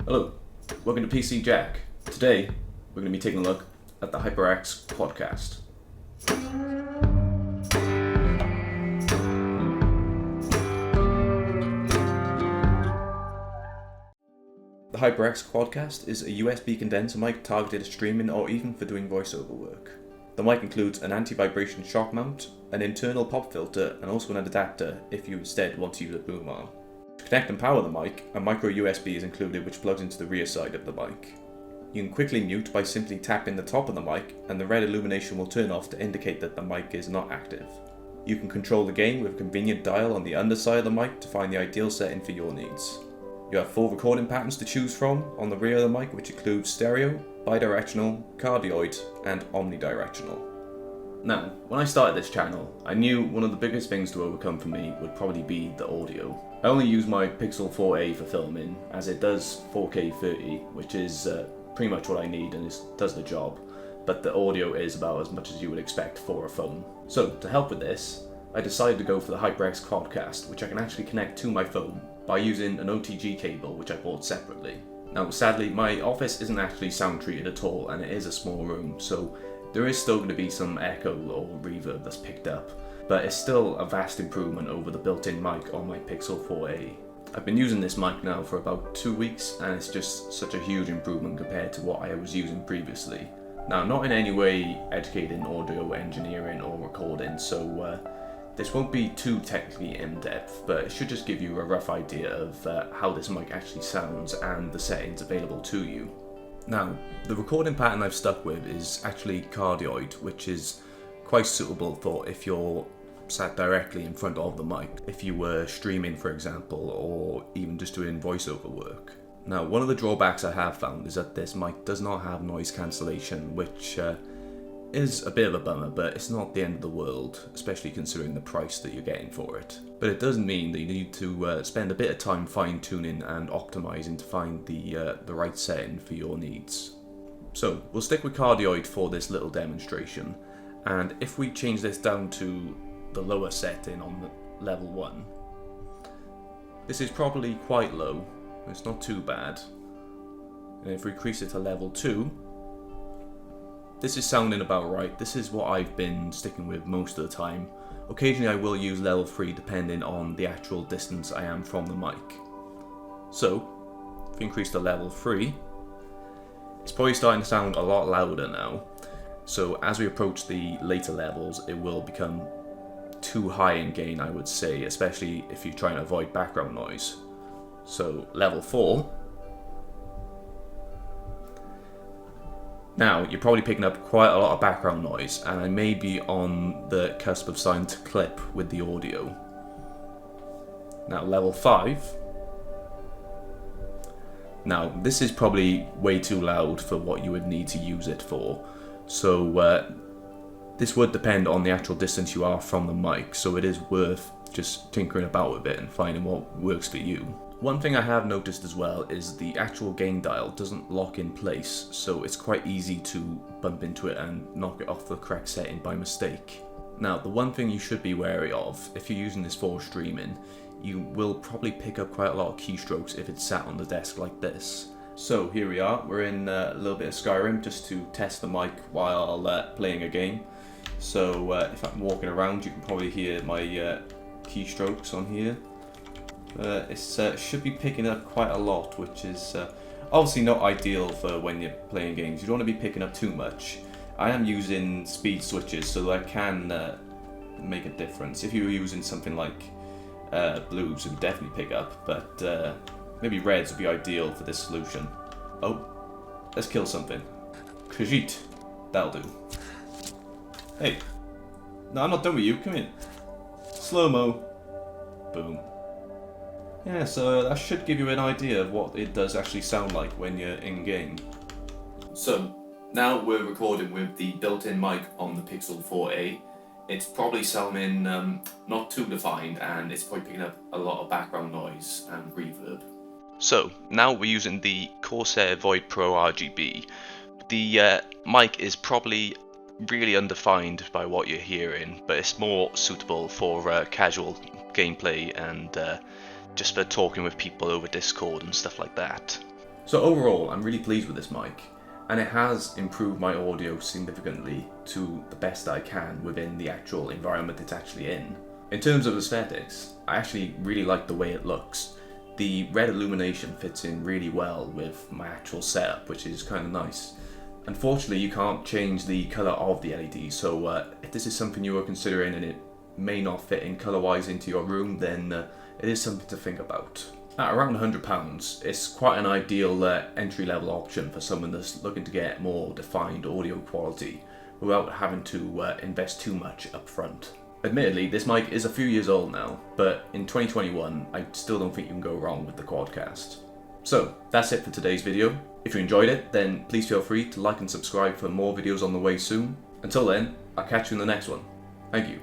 Hello, welcome to PC Jack. Today, we're going to be taking a look at the HyperX QuadCast. The HyperX QuadCast is a USB condenser mic targeted at streaming or even for doing voiceover work. The mic includes an anti-vibration shock mount, an internal pop filter, and also an adapter if you instead want to use a boom arm. To connect and power the mic, a micro USB is included which plugs into the rear side of the mic. You can quickly mute by simply tapping the top of the mic and the red illumination will turn off to indicate that the mic is not active. You can control the gain with a convenient dial on the underside of the mic to find the ideal setting for your needs. You have 4 recording patterns to choose from on the rear of the mic, which includes stereo, bidirectional, cardioid, and omnidirectional. Now, when I started this channel, I knew one of the biggest things to overcome for me would probably be the audio. I only use my Pixel 4a for filming, as it does 4K 30, which is pretty much what I need and it does the job, but the audio is about as much as you would expect for a phone. So, to help with this, I decided to go for the HyperX QuadCast, which I can actually connect to my phone by using an OTG cable, which I bought separately. Now, sadly, my office isn't actually sound treated at all, and it is a small room, so there is still going to be some echo or reverb that's picked up, but it's still a vast improvement over the built-in mic on my Pixel 4a. I've been using this mic now for about 2 weeks, and it's just such a huge improvement compared to what I was using previously. Now, not in any way educated in audio engineering or recording, so this won't be too technically in-depth, but it should just give you a rough idea of how this mic actually sounds and the settings available to you. Now, the recording pattern I've stuck with is actually cardioid, which is quite suitable for if you're sat directly in front of the mic, if you were streaming for example, or even just doing voiceover work. Now, one of the drawbacks I have found is that this mic does not have noise cancellation, which is a bit of a bummer, but it's not the end of the world, especially considering the price that you're getting for it. But it does mean that you need to spend a bit of time fine-tuning and optimizing to find the right setting for your needs. So we'll stick with cardioid for this little demonstration, and if we change this down to the lower setting on the level 1, this is probably quite low, it's not too bad. And if we increase it to level 2, this is sounding about right. This is what I've been sticking with most of the time. Occasionally I will use level 3 depending on the actual distance I am from the mic. So, if we increase to level 3, it's probably starting to sound a lot louder now. So as we approach the later levels, it will become too high in gain, I would say, especially if you're trying to avoid background noise. So level 4. Now, you're probably picking up quite a lot of background noise, and I may be on the cusp of starting to clip with the audio. Now, level 5. Now, this is probably way too loud for what you would need to use it for, so this would depend on the actual distance you are from the mic, so it is worth just tinkering about with it and finding what works for you. One thing I have noticed as well is the actual gain dial doesn't lock in place, so it's quite easy to bump into it and knock it off the correct setting by mistake. Now, the one thing you should be wary of, if you're using this for streaming, you will probably pick up quite a lot of keystrokes if it's sat on the desk like this. So here we are, we're in a little bit of Skyrim just to test the mic while playing a game. So if I'm walking around, you can probably hear my keystrokes on here. It should be picking up quite a lot, which is obviously not ideal for when you're playing games. You don't want to be picking up too much. I am using speed switches, so that can make a difference. If you were using something like blues, it would definitely pick up, but maybe reds would be ideal for this solution. Oh, let's kill something. Khajiit, that'll do. Hey, no, I'm not done with you, come in. Slow-mo. Boom. Yeah, so that should give you an idea of what it does actually sound like when you're in-game. So, now we're recording with the built-in mic on the Pixel 4a. It's probably sounding not too defined, and it's probably picking up a lot of background noise and reverb. So, now we're using the Corsair Void Pro RGB. The mic is probably really undefined by what you're hearing, but it's more suitable for casual gameplay and just for talking with people over Discord and stuff like that. So overall, I'm really pleased with this mic, and it has improved my audio significantly to the best I can within the actual environment it's actually in. In terms of aesthetics, I actually really like the way it looks. The red illumination fits in really well with my actual setup, which is kind of nice. Unfortunately, you can't change the colour of the LED, so if this is something you are considering and it may not fit in colour-wise into your room, then it is something to think about. At around £100, it's quite an ideal entry-level option for someone that's looking to get more defined audio quality without having to invest too much up front. Admittedly, this mic is a few years old now, but in 2021, I still don't think you can go wrong with the QuadCast. So, that's it for today's video. If you enjoyed it, then please feel free to like and subscribe for more videos on the way soon. Until then, I'll catch you in the next one. Thank you.